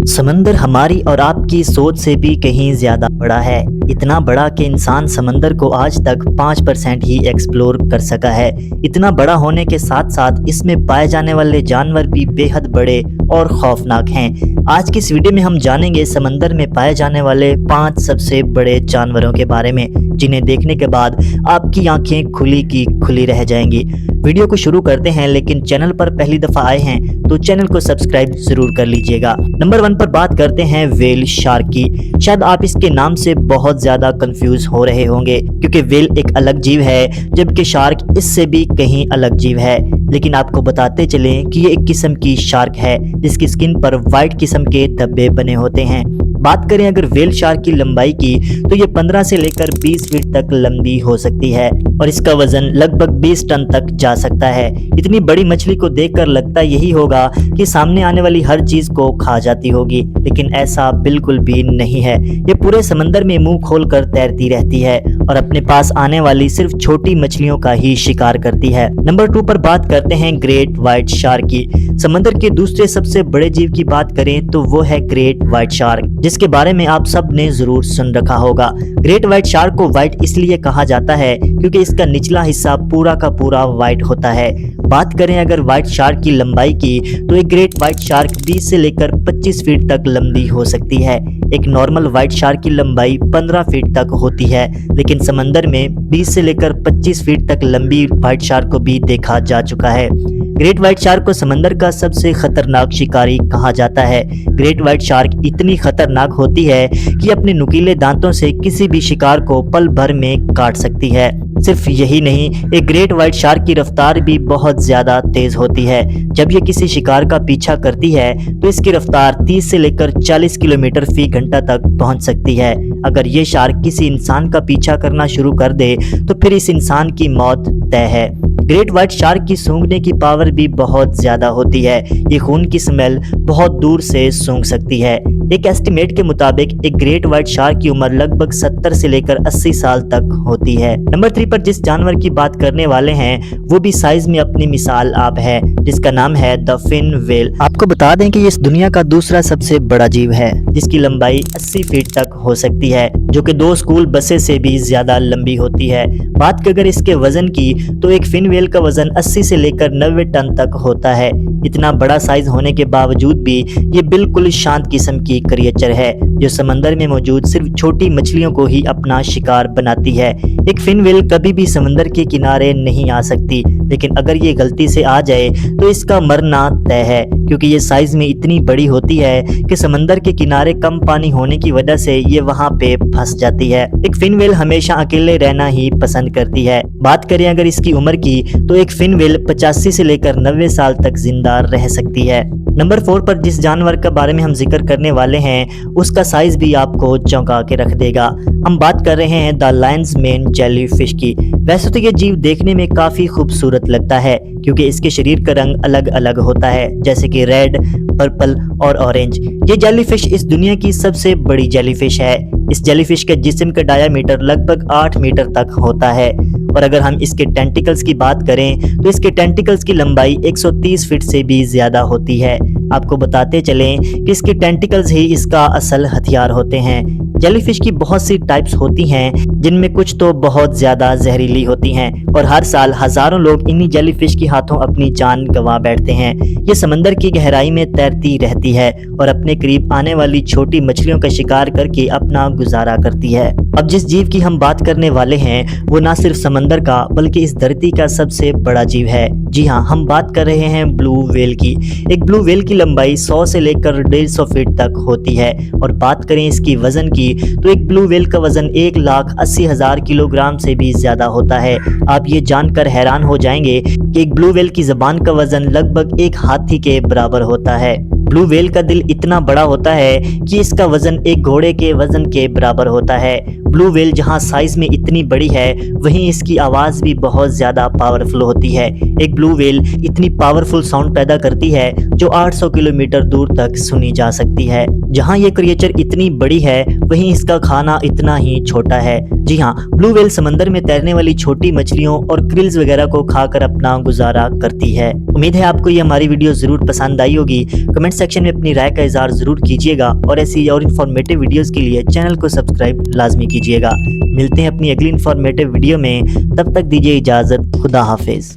समंदर हमारी और आपकी सोच से भी कहीं ज्यादा बड़ा है। इतना बड़ा कि इंसान समंदर को आज तक 5% ही एक्सप्लोर कर सका है। इतना बड़ा होने के साथ साथ इसमें पाए जाने वाले जानवर भी बेहद बड़े और खौफनाक हैं। आज की इस वीडियो में हम जानेंगे समंदर में पाए जाने वाले 5 सबसे बड़े जानवरों के बारे में, जिन्हें देखने के बाद आपकी आंखें खुली की खुली रह जाएंगी। वीडियो को शुरू करते हैं, लेकिन चैनल पर पहली दफा आए हैं तो चैनल को सब्सक्राइब जरूर कर लीजिएगा। नंबर 1 पर बात करते हैं व्हेल शार्क की। शायद आप इसके नाम से बहुत ज्यादा कंफ्यूज हो रहे होंगे, क्योंकि व्हेल एक अलग जीव है जबकि शार्क इससे भी कहीं अलग जीव है। लेकिन आपको बताते चलें कि ये एक किस्म की शार्क है जिसकी स्किन पर व्हाइट किस्म के धब्बे बने होते हैं। बात करें अगर व्हेल शार्क की लंबाई की, तो ये 15 से लेकर 20 फीट तक लंबी हो सकती है और इसका वजन लगभग 20 टन तक जा सकता है। इतनी बड़ी मछली को देखकर लगता यही होगा कि सामने आने वाली हर चीज को खा जाती होगी, लेकिन ऐसा बिल्कुल भी नहीं है। ये पूरे समंदर में मुंह खोलकर तैरती रहती है और अपने पास आने वाली सिर्फ छोटी मछलियों का ही शिकार करती है। नंबर 2 पर बात करते हैं ग्रेट व्हाइट शार्क की। समंदर के दूसरे सबसे बड़े जीव की बात करें तो वो है ग्रेट व्हाइट शार्क, जिसके बारे में आप सब ने जरूर सुन रखा होगा। ग्रेट व्हाइट शार्क को व्हाइट इसलिए कहा जाता है क्योंकि इसका निचला हिस्सा पूरा का पूरा व्हाइट होता है। बात करें अगर व्हाइट शार्क की लंबाई की, तो एक ग्रेट व्हाइट शार्क 20 से लेकर 25 फीट तक लंबी हो सकती है। एक नॉर्मल व्हाइट शार्क की लंबाई 15 फीट तक होती है, लेकिन समंदर में 20 से लेकर 25 फीट तक लंबी व्हाइट शार्क को भी देखा जा चुका है। ग्रेट व्हाइट शार्क को समंदर का सबसे खतरनाक शिकारी कहा जाता है। ग्रेट व्हाइट शार्क इतनी खतरनाक होती है कि अपने नुकीले दांतों से किसी भी शिकार को पल भर में काट सकती है। सिर्फ यही नहीं, एक ग्रेट व्हाइट शार्क की रफ्तार भी बहुत ज्यादा तेज होती है। जब ये किसी शिकार का पीछा करती है तो इसकी रफ्तार 30 से लेकर 40 किलोमीटर फी घंटा तक पहुंच सकती है। अगर ये शार्क किसी इंसान का पीछा करना शुरू कर दे तो फिर इस इंसान की मौत तय है। ग्रेट व्हाइट शार्क की सूंघने की पावर भी बहुत ज्यादा होती है। ये खून की स्मेल बहुत दूर से सूंघ सकती है। एक एस्टिमेट के मुताबिक एक ग्रेट व्हाइट शार्क की उम्र लगभग 70 से लेकर 80 साल तक होती है। नंबर 3 पर जिस जानवर की बात करने वाले हैं वो भी साइज में अपनी मिसाल आप है, जिसका नाम है द फिन व्हेल। आपको बता दें कि ये इस दुनिया का दूसरा सबसे बड़ा जीव है, जिसकी लंबाई 80 फीट तक हो सकती है, जो कि 2 स्कूल बसें से भी ज्यादा लंबी होती है। बात अगर इसके वजन की, तो एक फिन व्हेल का वजन 80 से लेकर 90 टन तक होता है। इतना बड़ा साइज होने के बावजूद भी ये बिल्कुल शांत किस्म की क्रिएचर है, जो समंदर में मौजूद सिर्फ छोटी मछलियों को ही अपना शिकार बनाती है। एक फिन व्हेल कभी भी समंदर के किनारे नहीं आ सकती, लेकिन अगर ये गलती से आ जाए तो इसका मरना तय है, क्योंकि ये साइज में इतनी बड़ी होती है कि समंदर के किनारे कम पानी होने की वजह से ये वहां पे फंस जाती है। एक फिन व्हेल हमेशा अकेले रहना ही पसंद करती है। बात करें अगर इसकी उम्र की, तो एक फिन व्हेल 85 से लेकर 90 साल तक जिंदा रह सकती है। नंबर 4 पर जिस जानवर के बारे में हम जिक्र करने वाले हैं उसका साइज भी आपको चौंका के रख देगा। हम बात कर रहे हैं द लायंस मेन जेलीफिश की। वैसे तो ये जीव देखने में काफी खूबसूरत लगता है, क्योंकि इसके शरीर का रंग अलग अलग होता है, जैसे कि रेड, पर्पल और ऑरेंज। ये जेलीफिश इस दुनिया की सबसे बड़ी जेलीफिश है। इस जेलीफिश के जिस्म का डायामीटर लगभग 8 मीटर तक होता है, और अगर हम इसके टेंटिकल्स की बात करें तो इसके टेंटिकल्स की लंबाई 130 फीट से भी ज्यादा होती है। आपको बताते चलें कि इसके टेंटिकल्स ही इसका असल हथियार होते हैं। जेलीफिश की बहुत सी टाइप्स होती हैं, जिनमें कुछ तो बहुत ज्यादा जहरीली होती हैं, और हर साल हजारों लोग इन्हीं जेलीफिश के हाथों अपनी जान गंवा बैठते हैं। ये समंदर की गहराई में तैरती रहती है और अपने करीब आने वाली छोटी मछलियों का शिकार करके अपना गुजारा करती है। अब जिस जीव की हम बात करने वाले हैं वो ना सिर्फ समंदर का बल्कि इस धरती का सबसे बड़ा जीव है। जी हाँ, हम बात कर रहे हैं ब्लू व्हेल की। एक ब्लू व्हेल की लंबाई 100 से लेकर 150 फीट तक होती है, और बात करें इसकी वजन की, तो एक ब्लू व्हेल का वजन 1,80,000 किलोग्राम से भी ज्यादा होता है। आप ये जानकर हैरान हो जाएंगे कि एक ब्लू व्हेल की जबान का वजन लगभग एक हाथी के बराबर होता है। ब्लू व्हेल का दिल इतना बड़ा होता है कि इसका वजन एक घोड़े के वजन के बराबर होता है। ब्लू व्हेल जहां साइज में इतनी बड़ी है, वहीं इसकी आवाज भी बहुत ज्यादा पावरफुल होती है। एक ब्लू व्हेल इतनी पावरफुल साउंड पैदा करती है जो 800 किलोमीटर दूर तक सुनी जा सकती है। जहां ये क्रिएचर इतनी बड़ी है, वहीं इसका खाना इतना ही छोटा है। जी हाँ, ब्लू व्हेल समंदर में तैरने वाली छोटी मछलियों और क्रिल्स वगैरह को खाकर अपना गुजारा करती है। उम्मीद है आपको ये हमारी वीडियो जरूर पसंद आई होगी। कमेंट सेक्शन में अपनी राय का इजहार ज़रूर कीजिएगा और ऐसी और इन्फॉर्मेटिव वीडियोज़ के लिए चैनल को सब्सक्राइब लाजमी कीजिएगा। मिलते हैं अपनी अगली इन्फॉर्मेटिव वीडियो में, तब तक दीजिए इजाज़त। खुदा हाफिज़।